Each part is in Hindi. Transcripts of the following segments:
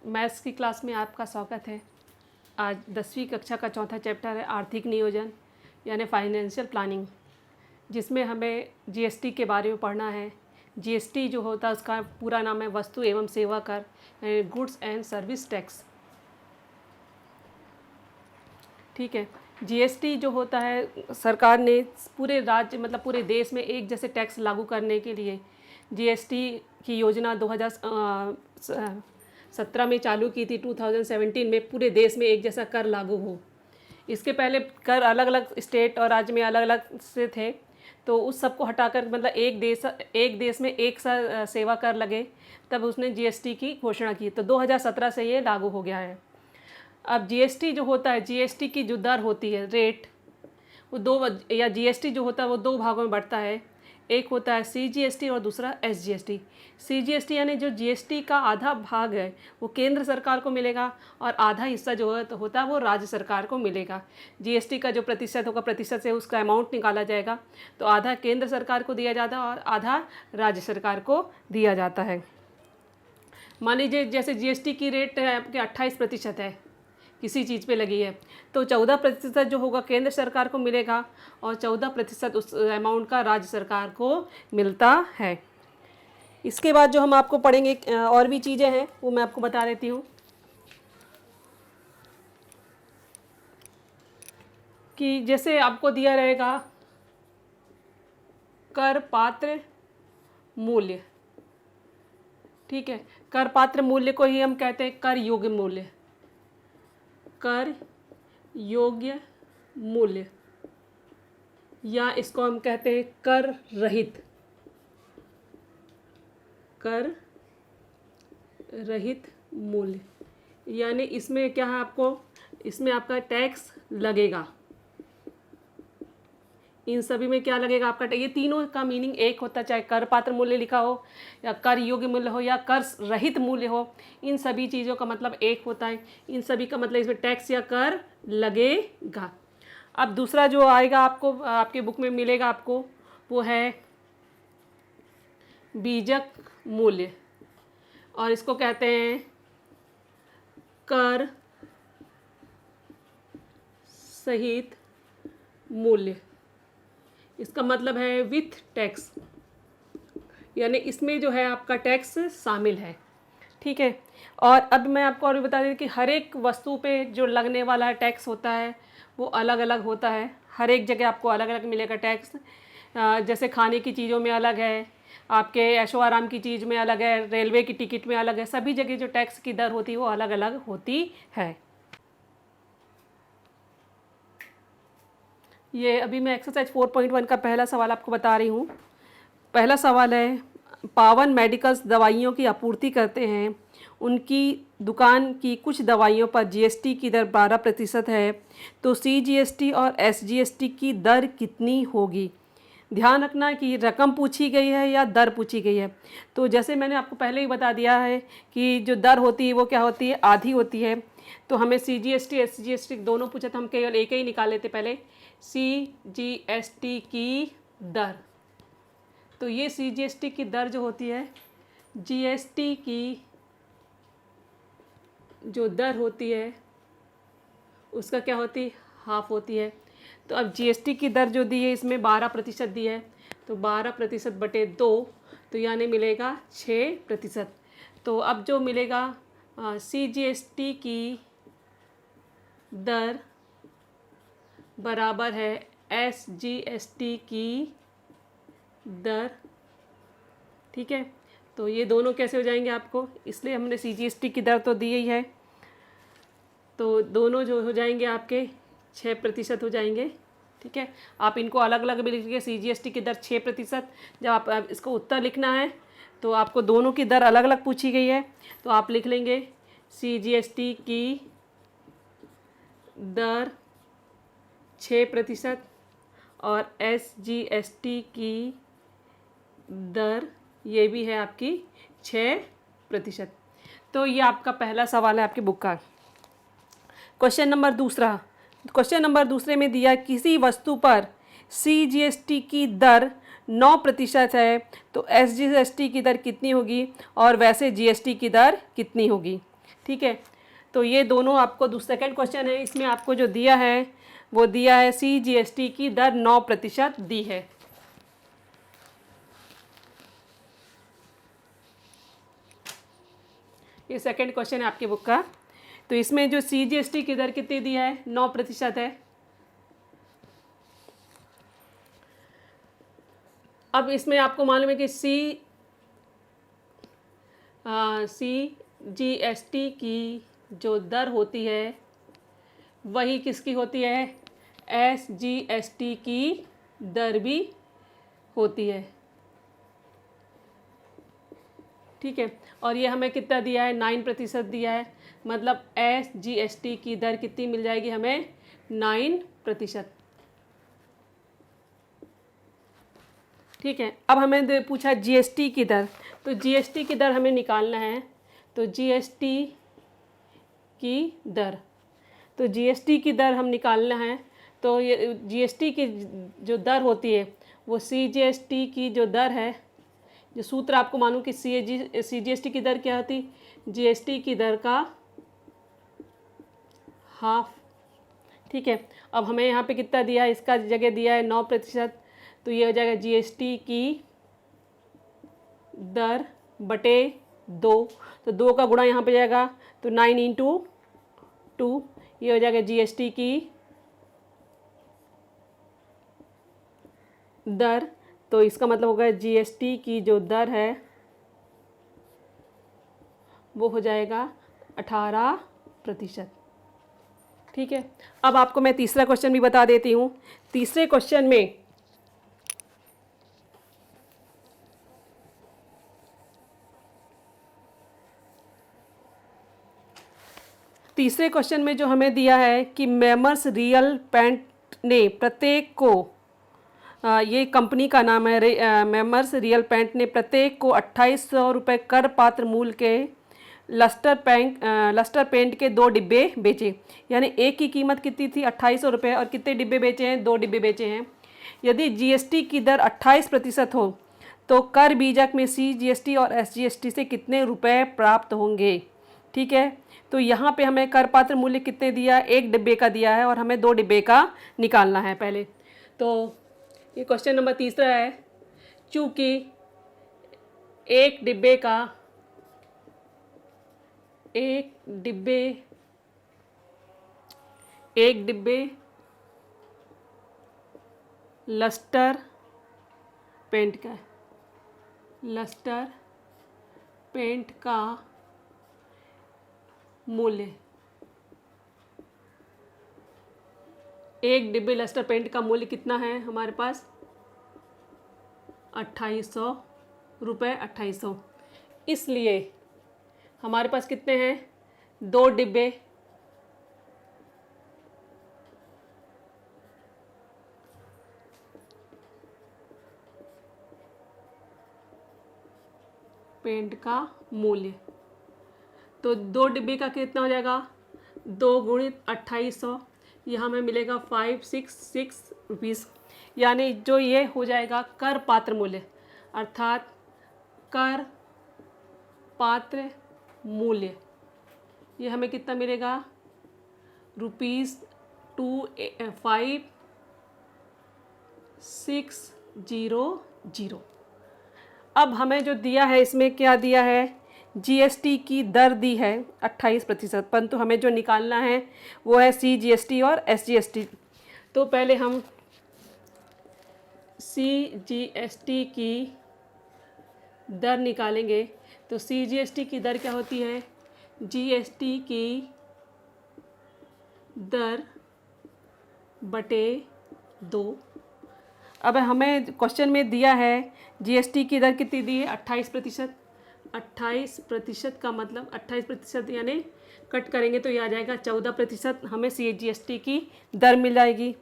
मैथ्स की क्लास में आपका स्वागत है। आज 10वीं कक्षा का चौथा चैप्टर है आर्थिक नियोजन यानी फाइनेंशियल प्लानिंग, जिसमें हमें जीएसटी के बारे में पढ़ना है। जीएसटी जो होता है उसका पूरा नाम है वस्तु एवं सेवा कर, गुड्स एंड सर्विस टैक्स। ठीक है। जीएसटी जो होता है सरकार ने पूरे राज्य मतलब पूरे देश में एक जैसे टैक्स लागू करने के लिए जीएसटी की योजना 2017 में चालू की थी। 2017 में पूरे देश में एक जैसा कर लागू हो। इसके पहले कर अलग अलग स्टेट और राज्य में अलग अलग से थे, तो उस सबको हटाकर मतलब एक देश में एक सा सेवा कर लगे, तब उसने जीएसटी की घोषणा की। तो 2017 से ये लागू हो गया है। अब जीएसटी जो होता है, जीएसटी की जो दर होती है, रेट, वो जीएसटी जो होता है वो दो भागों में बढ़ता है। एक होता है सीजीएसटी और दूसरा एसजीएसटी। सीजीएसटी यानी जो जीएसटी का आधा भाग है वो केंद्र सरकार को मिलेगा और आधा हिस्सा जो होता है वो राज्य सरकार को मिलेगा। जीएसटी का जो प्रतिशत होगा, प्रतिशत से उसका अमाउंट निकाला जाएगा, तो आधा केंद्र सरकार को दिया जाता है और आधा राज्य सरकार को दिया जाता है। मान लीजिए जैसे जीएसटी की रेट है आपके 28% है, किसी चीज़ पे लगी है, तो 14% जो होगा केंद्र सरकार को मिलेगा और 14% उस अमाउंट का राज्य सरकार को मिलता है। इसके बाद जो हम आपको पढ़ेंगे और भी चीज़ें हैं वो मैं आपको बता देती हूँ कि जैसे आपको दिया रहेगा कर पात्र मूल्य। ठीक है, कर पात्र मूल्य को ही हम कहते हैं कर योग्य मूल्य। कर योग्य मूल्य या इसको हम कहते हैं कर रहित, कर रहित मूल्य। यानी इसमें क्या है, इसमें आपका टैक्स लगेगा। इन सभी में क्या लगेगा आपका, ये तीनों का मीनिंग एक होता है, चाहे कर पात्र मूल्य लिखा हो या कर योग्य मूल्य हो या कर रहित मूल्य हो, इन सभी चीज़ों का मतलब एक होता है। इन सभी का मतलब इसमें टैक्स या कर लगेगा। अब दूसरा जो आएगा आपको आपके बुक में मिलेगा आपको, वो है बीजक मूल्य, और इसको कहते हैं कर सहित मूल्य। इसका मतलब है विथ टैक्स, यानी इसमें जो है आपका टैक्स शामिल है। ठीक है। और अब मैं आपको और भी बता दें कि हर एक वस्तु पे जो लगने वाला टैक्स होता है वो अलग अलग होता है। हर एक जगह आपको अलग अलग मिलेगा टैक्स। जैसे खाने की चीज़ों में अलग है, आपके ऐशो आराम की चीज़ में अलग है, रेलवे की टिकट में अलग है। सभी जगह जो टैक्स की दर होती है वो अलग अलग होती है। ये अभी मैं एक्सरसाइज 4.1 का पहला सवाल आपको बता रही हूँ। पहला सवाल है, पावन मेडिकल्स दवाइयों की आपूर्ति करते हैं, उनकी दुकान की कुछ दवाइयों पर जीएसटी की दर 12% है, तो सीजीएसटी और एसजीएसटी की दर कितनी होगी। ध्यान रखना कि रकम पूछी गई है या दर पूछी गई है। तो जैसे मैंने आपको पहले ही बता दिया है कि जो दर होती है वो क्या होती है, आधी होती है। तो हमें सीजीएसटी एसजीएसटी दोनों पूछा था, हम केवल एक ही निकाल लेते पहले, सीजीएसटी की दर। तो ये सीजीएसटी की दर जो होती है, जीएसटी की जो दर होती है उसका क्या होती है, हाफ होती है। तो अब जीएसटी की दर जो दी है इसमें 12% दी है, तो 12% बटे 2, तो यानी मिलेगा 6%। तो अब जो मिलेगा सीजीएसटी की दर बराबर है एसजीएसटी की दर। ठीक है, तो ये दोनों कैसे हो जाएंगे आपको, इसलिए हमने सीजीएसटी की दर तो दी ही है, तो दोनों जो हो जाएंगे आपके 6% हो जाएंगे। ठीक है, आप इनको अलग अलग भी लिखिए। सीजीएसटी की दर 6%। जब आप इसको उत्तर लिखना है तो आपको दोनों की दर अलग अलग पूछी गई है, तो आप लिख लेंगे सीजीएसटी की दर 6% और एसजीएसटी की दर ये भी है आपकी 6%। तो ये आपका पहला सवाल है आपकी बुक का। क्वेश्चन नंबर दूसरे में दिया, किसी वस्तु पर सीजीएसटी की दर 9% है, तो एसजीएसटी की दर कितनी होगी और वैसे जीएसटी की दर कितनी होगी। ठीक है। तो ये दोनों आपको सेकंड क्वेश्चन है, इसमें आपको जो दिया है वो दिया है CGST की दर 9% दी है। ये सेकंड क्वेश्चन है आपकी बुक का। तो इसमें जो CGST की दर कितनी दी है, 9% है। अब इसमें आपको मालूम है कि CGST की जो दर होती है वही किसकी होती है, SGST की दर भी होती है, ठीक है। और ये हमें कितना दिया है, 9% दिया है, मतलब SGST की दर कितनी मिल जाएगी हमें, 9%, ठीक है। अब हमें पूछा GST की दर, तो GST की दर हमें निकालना है। तो GST की दर, तो GST की दर हम निकालना है। तो ये GST की जो दर होती है वो CGST की जो दर है, जो सूत्र आपको मालूम कि CGST की दर क्या होती, GST की दर का हाफ, ठीक है। अब हमें यहाँ पे कितना दिया है, इसका जगह दिया है 9%, तो ये हो जाएगा GST की दर बटे 2, तो 2 का गुणा यहाँ पे जाएगा, तो 9 × 2, ये हो जाएगा GST की दर। तो इसका मतलब होगा GST की जो दर है वो हो जाएगा 18%, ठीक है। अब आपको मैं तीसरा क्वेश्चन भी बता देती हूँ। तीसरे क्वेश्चन में जो हमें दिया है कि मेमर्स रियल पेंट ने प्रत्येक को, ये कंपनी का नाम है, मेमर्स रियल पेंट ने प्रत्येक को 2800 रुपये कर पात्र मूल्य के लस्टर पेंट के 2 डिब्बे बेचे। यानी एक की कीमत कितनी थी, 2800 रुपये, और कितने डिब्बे बेचे हैं, 2 डिब्बे बेचे हैं। यदि GST की दर 28% हो तो कर बीजक में CGST और SGST से कितने रुपए प्राप्त होंगे, ठीक है। तो यहाँ पे हमें कर पात्र मूल्य कितने दिया, 1 डिब्बे का दिया है और हमें 2 डिब्बे का निकालना है पहले। तो ये क्वेश्चन नंबर तीसरा है। चूँकि एक डिब्बे लस्टर पेंट का मूल्य, एक डिब्बे लस्टर पेंट का मूल्य कितना है हमारे पास, 2800 रुपये, 2800। इसलिए हमारे पास कितने हैं, 2 डिब्बे पेंट का मूल्य। तो 2 डिब्बे का कितना हो जाएगा, 2 × 2800, यहाँ में मिलेगा 566 रुपीज़। यानी जो ये हो जाएगा कर पात्र मूल्य, अर्थात कर पात्र मूल्य, ये हमें कितना मिलेगा, ₹5600। अब हमें जो दिया है इसमें क्या दिया है, GST की दर दी है 28%, परंतु हमें जो निकालना है वो है CGST और SGST। तो पहले हम CGST की दर निकालेंगे। तो CGST की दर क्या होती है, GST की दर बटे 2। अब हमें क्वेश्चन में दिया है GST की दर कितनी दी है, 28%। 28% का मतलब 28% यानी कट करेंगे तो ये आ जाएगा 14%, हमें CGST की दर मिल जाएगी।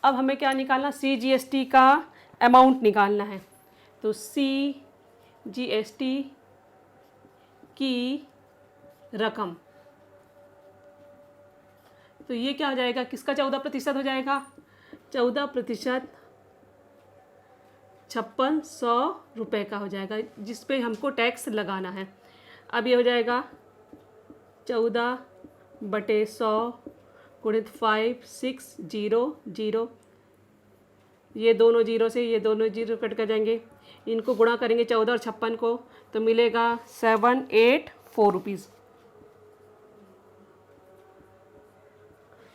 अब हमें क्या निकालना, CGST का अमाउंट निकालना है। तो CGST की रकम, तो ये क्या हो जाएगा, किसका 14% हो जाएगा, 14% 5600 रुपये का हो जाएगा, जिस पे हमको टैक्स लगाना है। अब ये हो जाएगा 14/100 गुणित 5 6 0 0, ये दोनों जीरो से ये दोनों जीरो कट कर जाएंगे, इनको गुणा करेंगे 14 और 56 को तो मिलेगा 784 रुपीज़।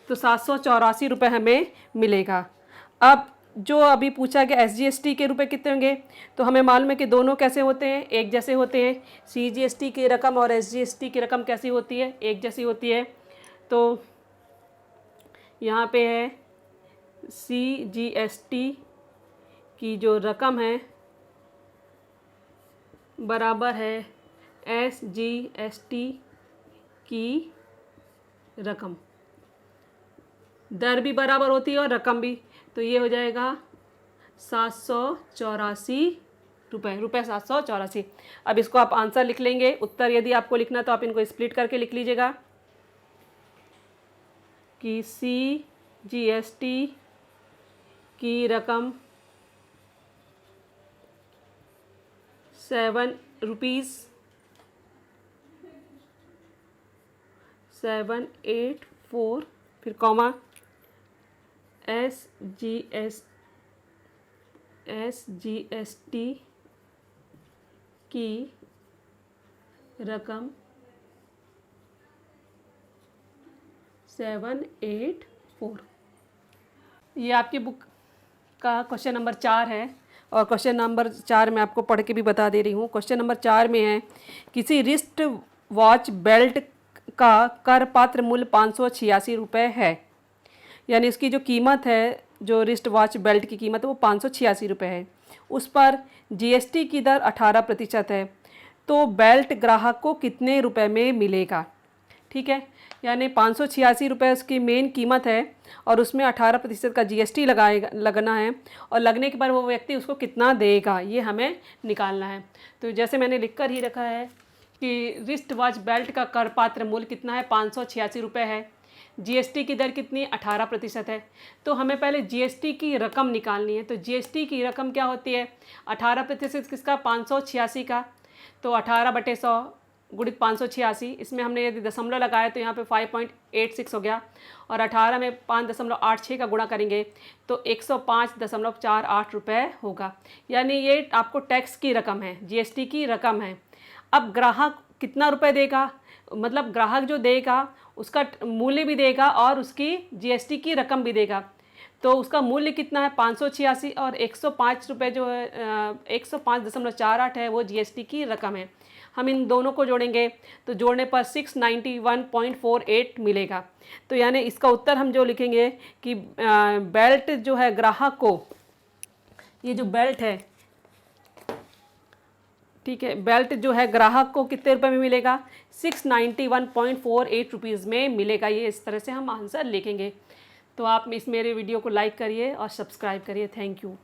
तो 784 रुपये हमें मिलेगा। अब जो अभी पूछा गया SGST के रुपए कितने होंगे, तो हमें मालूम है कि दोनों कैसे होते हैं, एक जैसे होते हैं। CGST की रकम और SGST की रकम कैसी होती है, एक जैसी होती है। तो यहाँ पे है CGST की जो रकम है बराबर है SGST की रकम, दर भी बराबर होती है और रकम भी। तो ये हो जाएगा 784 रुपये 784। अब इसको आप आंसर लिख लेंगे। उत्तर यदि आपको लिखना तो आप इनको स्प्लिट करके लिख लीजिएगा कि CGST की रकम 784 फिर कॉमा SGST की रकम 784। ये आपकी बुक का क्वेश्चन नंबर 4 है और क्वेश्चन नंबर 4 मैं आपको पढ़ के भी बता दे रही हूँ। क्वेश्चन नंबर 4 में है किसी रिस्ट वॉच बेल्ट का कर पात्र मूल्य 586 रुपये है, यानी इसकी जो कीमत है, जो रिस्ट वॉच बेल्ट की कीमत है वो 586 रुपये है। उस पर GST की दर 18% है, तो बेल्ट ग्राहक को कितने रुपए में मिलेगा। ठीक है, यानी 586 रुपये उसकी मेन कीमत है और उसमें 18% का GST लगना है और लगने के बाद वो व्यक्ति उसको कितना देगा ये हमें निकालना है। तो जैसे मैंने लिख कर ही रखा है कि रिस्ट वॉच बेल्ट का कर पात्र मूल्य कितना है, 586 रुपये है। GST की दर कितनी, 18% है। तो हमें पहले GST की रकम निकालनी है। तो GST की रकम क्या होती है, 18% किसका, 586 का। तो 18/100 गुणित 586, इसमें हमने यदि दशमलव लगाया तो यहाँ पे 5.86 हो गया और 18 में 5.86 का गुणा करेंगे तो 105.48 रुपये होगा। यानी ये आपको टैक्स की रकम है, GST की रकम है। अब ग्राहक कितना रुपए देगा, मतलब ग्राहक जो देगा उसका मूल्य भी देगा और उसकी GST की रकम भी देगा। तो उसका मूल्य कितना है, 586 और 105 रुपये जो है 105.48 है वो GST की रकम है। हम इन दोनों को जोड़ेंगे तो जोड़ने पर 691.48 मिलेगा। तो यानी इसका उत्तर हम जो लिखेंगे कि बेल्ट जो है ग्राहक को, ये जो बेल्ट है, ठीक है, बेल्ट जो है ग्राहक को कितने रुपए में मिलेगा, 691.48 रुपीज़ में मिलेगा। ये इस तरह से हम आंसर लिखेंगे। तो आप इस मेरे वीडियो को लाइक करिए और सब्सक्राइब करिए। Thank you.